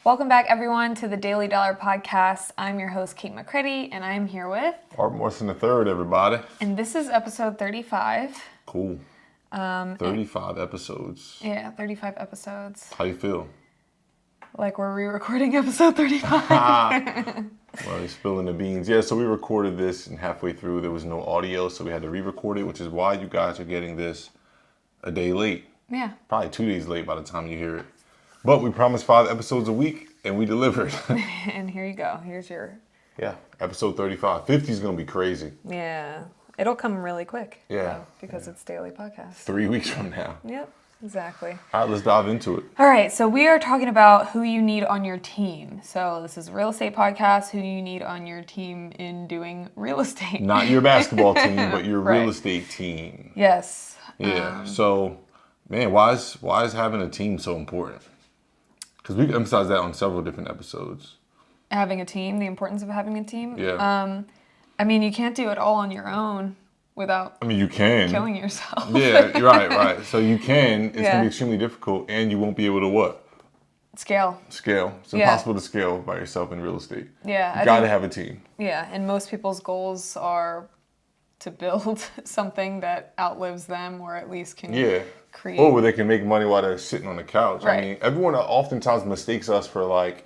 Welcome back, everyone, to the Daily Dollar Podcast. I'm your host, Kate McCready, and I'm here with... Art Morrison III, everybody. And this is episode 35. Cool. 35 episodes. Yeah, 35 episodes. How you feel? Like we're re-recording episode 35. Well, you're spilling the beans. Yeah, so we recorded this, and halfway through there was no audio, so we had to re-record it, which is why you guys are getting this a day late. Yeah. Probably 2 days late by the time you hear it. But we promised 5 episodes a week, and we delivered. And here you go. Here's your... Yeah, episode 35. 50 is going to be crazy. Yeah. It'll come really quick. Yeah. Though, because it's daily podcast. 3 weeks from now. Yep, exactly. All right, let's dive into it. All right, so we are talking about who you need on your team. So this is a real estate podcast, who you need on your team in doing real estate. Not your basketball team, but your Right. real estate team. Yes. Yeah. So, man, why is having a team so important? Because we've emphasized that on several different episodes. Having a team, the importance of having a team. Yeah. I mean, you can't do it all on your own without I mean, you can. killing yourself. Yeah, you're right. So you can. It's going Yeah. to be extremely difficult, and you won't be able to what? Scale. Scale. It's Yeah. impossible to scale by yourself in real estate. Yeah. You got to have a team. Yeah, and most people's goals are to build something that outlives them, or at least can create. Or where they can make money while they're sitting on the couch. Right. I mean, everyone oftentimes mistakes us for like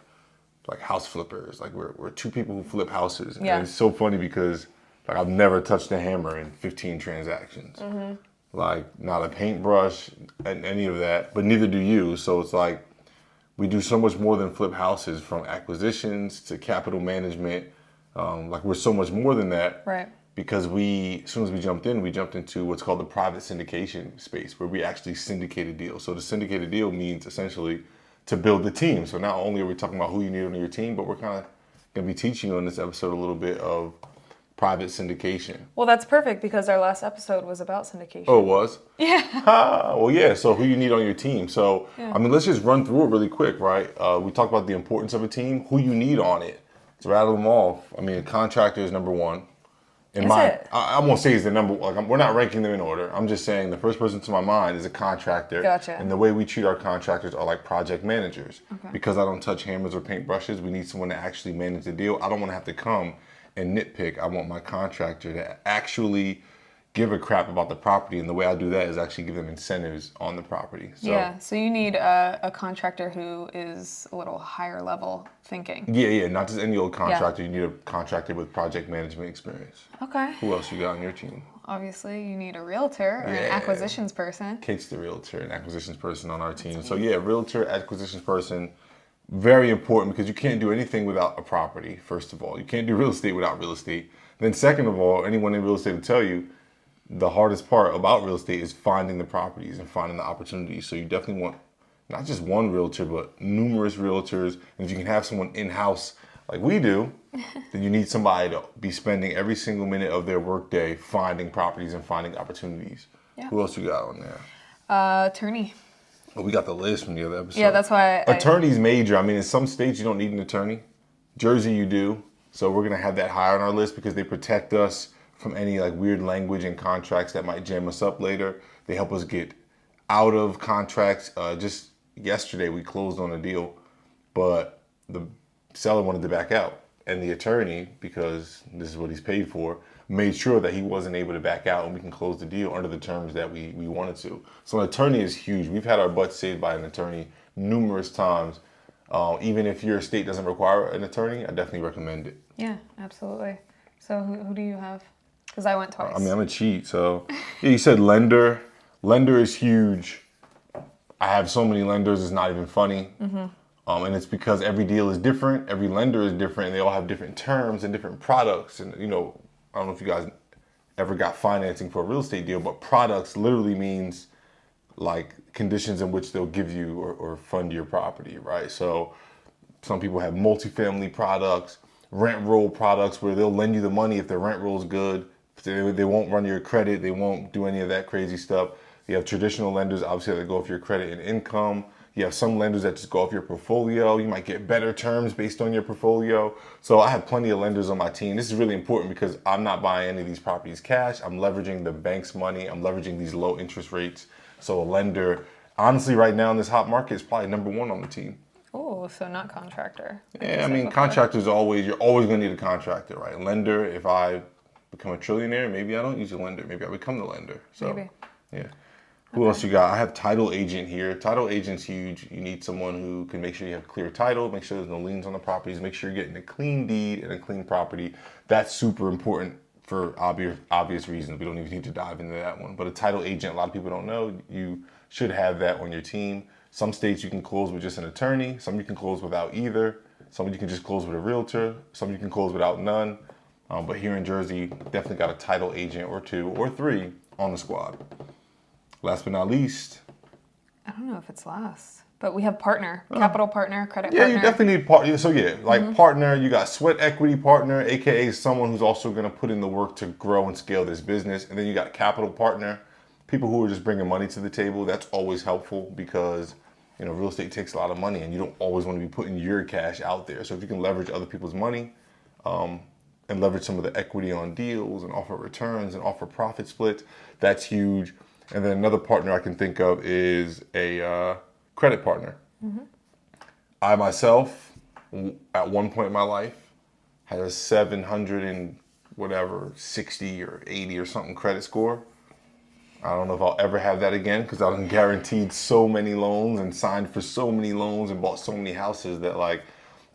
house flippers. Like we're two people who flip houses. Yeah. And it's so funny because like I've never touched a hammer in 15 transactions. Mm-hmm. Like not a paintbrush and any of that, but neither do you. So it's like we do so much more than flip houses, from acquisitions to capital management. Like we're so much more than that. Right. Because as soon as we jumped into what's called the private syndication space, where we actually syndicate a deal. So the syndicated deal means essentially to build the team. So not only are we talking about who you need on your team, but we're kind of going to be teaching you in this episode a little bit of private syndication. Well, that's perfect because our last episode was about syndication. Oh, it was? Yeah. Well, yeah. So who you need on your team. So, Yeah. I mean, let's just run through it really quick, right? We talked about the importance of a team, who you need on it. Let's rattle them off. I mean, a contractor is number one. I won't say he's the number one. We're not ranking them in order. I'm just saying the first person to my mind is a contractor. Gotcha. And the way we treat our contractors are like project managers. Okay. Because I don't touch hammers or paintbrushes, we need someone to actually manage the deal. I don't want to have to come and nitpick. I want my contractor to actually give a crap about the property, and the way I do that is actually give them incentives on the property. So, Yeah, so you need a contractor who is a little higher level thinking. Yeah, not just any old contractor. You need a contractor with project management experience. Okay. Who else you got on your team? Obviously, you need a realtor or an acquisitions person. Kate's the realtor and acquisitions person on our team. So yeah, realtor, acquisitions person, very important because you can't do anything without a property, first of all. You can't do real estate without real estate. Then second of all, anyone in real estate will tell you, the hardest part about real estate is finding the properties and finding the opportunities. So you definitely want not just one realtor, but numerous realtors. And if you can have someone in-house like we do, then you need somebody to be spending every single minute of their workday finding properties and finding opportunities. Yeah. Who else you got on there? Attorney. Oh, we got the list from the other episode. Yeah, that's why Attorney's major. I mean, in some states you don't need an attorney. Jersey you do. So we're going to have that higher on our list because they protect us from any like weird language and contracts that might jam us up later. They help us get out of contracts. Just yesterday we closed on a deal, but the seller wanted to back out. And the attorney, because this is what he's paid for, made sure that he wasn't able to back out and we can close the deal under the terms that we wanted to. So an attorney is huge. We've had our butts saved by an attorney numerous times. Even if your state doesn't require an attorney, I definitely recommend it. Yeah, absolutely. So who do you have? Because I went twice. I mean, I'm a cheat. So yeah, you said lender. Lender is huge. I have so many lenders, it's not even funny. Mm-hmm. And it's because every deal is different. Every lender is different. And they all have different terms and different products. And, you know, I don't know if you guys ever got financing for a real estate deal, but products literally means like conditions in which they'll give you or fund your property, right? So some people have multifamily products, rent roll products where they'll lend you the money if the rent roll is good. They won't run your credit. They won't do any of that crazy stuff. You have traditional lenders, obviously, that go off your credit and income. You have some lenders that just go off your portfolio. You might get better terms based on your portfolio. So I have plenty of lenders on my team. This is really important because I'm not buying any of these properties cash. I'm leveraging the bank's money. I'm leveraging these low interest rates. So a lender, honestly, right now in this hot market is probably number one on the team. Oh, so not contractor. like you Yeah, I said mean, before. contractors you're always going to need a contractor, right? Lender, if I become a trillionaire, maybe I don't use a lender. Maybe I become the lender. So, Maybe. yeah. Who else you got? I have title agent here. Title agent's huge. You need someone who can make sure you have clear title, make sure there's no liens on the properties, make sure you're getting a clean deed and a clean property. That's super important for obvious reasons. We don't even need to dive into that one. But a title agent, a lot of people don't know, you should have that on your team. Some states you can close with just an attorney. Some you can close without either. Some you can just close with a realtor. Some you can close without none. But here in Jersey, definitely got a title agent or two or three on the squad. Last but not least. I don't know if it's last, but we have partner, capital partner, credit Yeah, partner. you definitely need partner. So yeah, like partner, you got sweat equity partner, aka someone who's also going to put in the work to grow and scale this business. And then you got capital partner, people who are just bringing money to the table. That's always helpful because real estate takes a lot of money, and you don't always want to be putting your cash out there. So if you can leverage other people's money, and leverage some of the equity on deals and offer returns and offer profit splits, that's huge. And then another partner I can think of is a credit partner. I myself, at one point in my life, had a 700 and whatever, 60 or 80 or something credit score. I don't know if I'll ever have that again because I've been guaranteed so many loans and signed for so many loans and bought so many houses that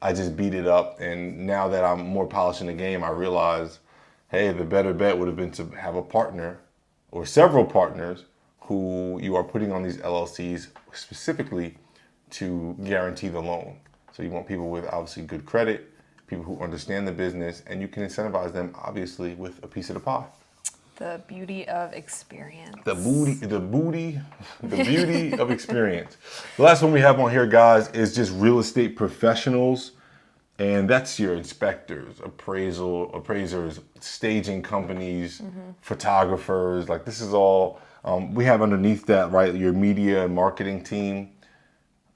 I just beat it up. And now that I'm more polished in the game, I realize, hey, the better bet would have been to have a partner or several partners who you are putting on these LLCs specifically to guarantee the loan. So you want people with obviously good credit, people who understand the business, and you can incentivize them obviously with a piece of the pie. The beauty of experience. The beauty of experience. The last one we have on here, guys, is just real estate professionals. And that's your inspectors, appraisers, staging companies, photographers. Like this is all, we have underneath that, right? Your media and marketing team.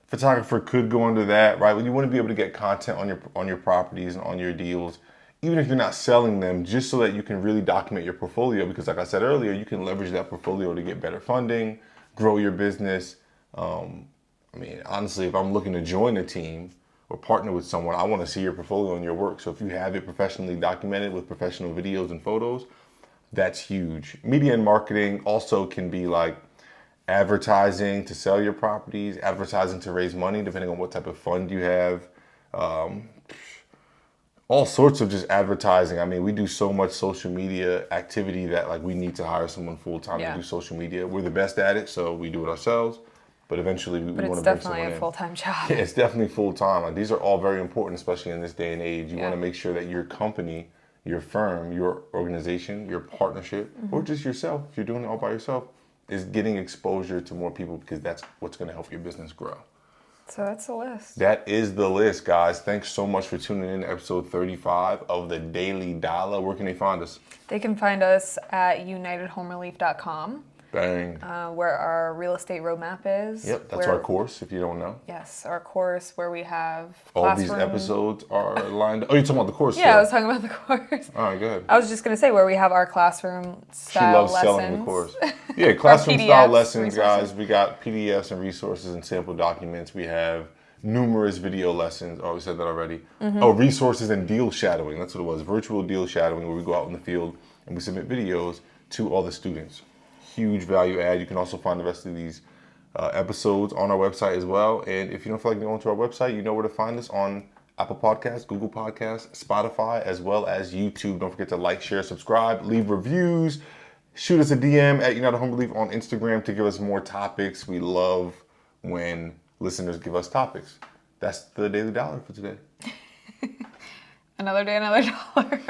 Photographer could go under that, right? You want to be able to get content on your properties and on your deals, even if you're not selling them, just so that you can really document your portfolio. Because like I said earlier, you can leverage that portfolio to get better funding, grow your business. Honestly, if I'm looking to join a team or partner with someone, I want to see your portfolio and your work. So if you have it professionally documented with professional videos and photos, that's huge. Media and marketing also can be like advertising to sell your properties, advertising to raise money, depending on what type of fund you have. All sorts of just advertising. I mean, we do so much social media activity that we need to hire someone full time to do social media. We're the best at it, so we do it ourselves. But eventually, we want to bring someone in. But it's definitely a full-time job. Yeah, it's definitely full-time. These are all very important, especially in this day and age. You want to make sure that your company, your firm, your organization, your partnership, or just yourself, if you're doing it all by yourself, is getting exposure to more people because that's what's going to help your business grow. So that's the list. That is the list, guys. Thanks so much for tuning in to episode 35 of the Daily Dollar. Where can they find us? They can find us at unitedhomerelief.com. Bang. Where our real estate roadmap is. Yep, that's our course, if you don't know. Yes, our course where we have all these episodes are lined up. Oh, you're talking about the course? Yeah, I was talking about the course. All right, good. I was just going to say where we have our classroom style lessons. She loves selling the course. Yeah, classroom style lessons, resources. guys. We got PDFs and resources and sample documents. We have numerous video lessons. Oh, we said that already. Oh, resources and deal shadowing. That's what it was. Virtual deal shadowing, where we go out in the field and we submit videos to all the students. Huge value add. You can also find the rest of these episodes on our website as well. And if you don't feel like going to our website, you know where to find us on Apple Podcasts, Google Podcasts, Spotify, as well as YouTube. Don't forget to like, share, subscribe, leave reviews. Shoot us a DM at United Home Relief on Instagram to give us more topics. We love when listeners give us topics. That's the Daily Dollar for today. Another day, another dollar.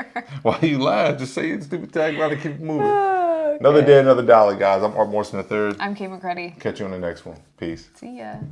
Why you laugh? Just say it's stupid tagline and keep it moving. Okay. Another day, another dollar, guys. I'm Art Morrison III. I'm Kate McCready. Catch you on the next one. Peace. See ya.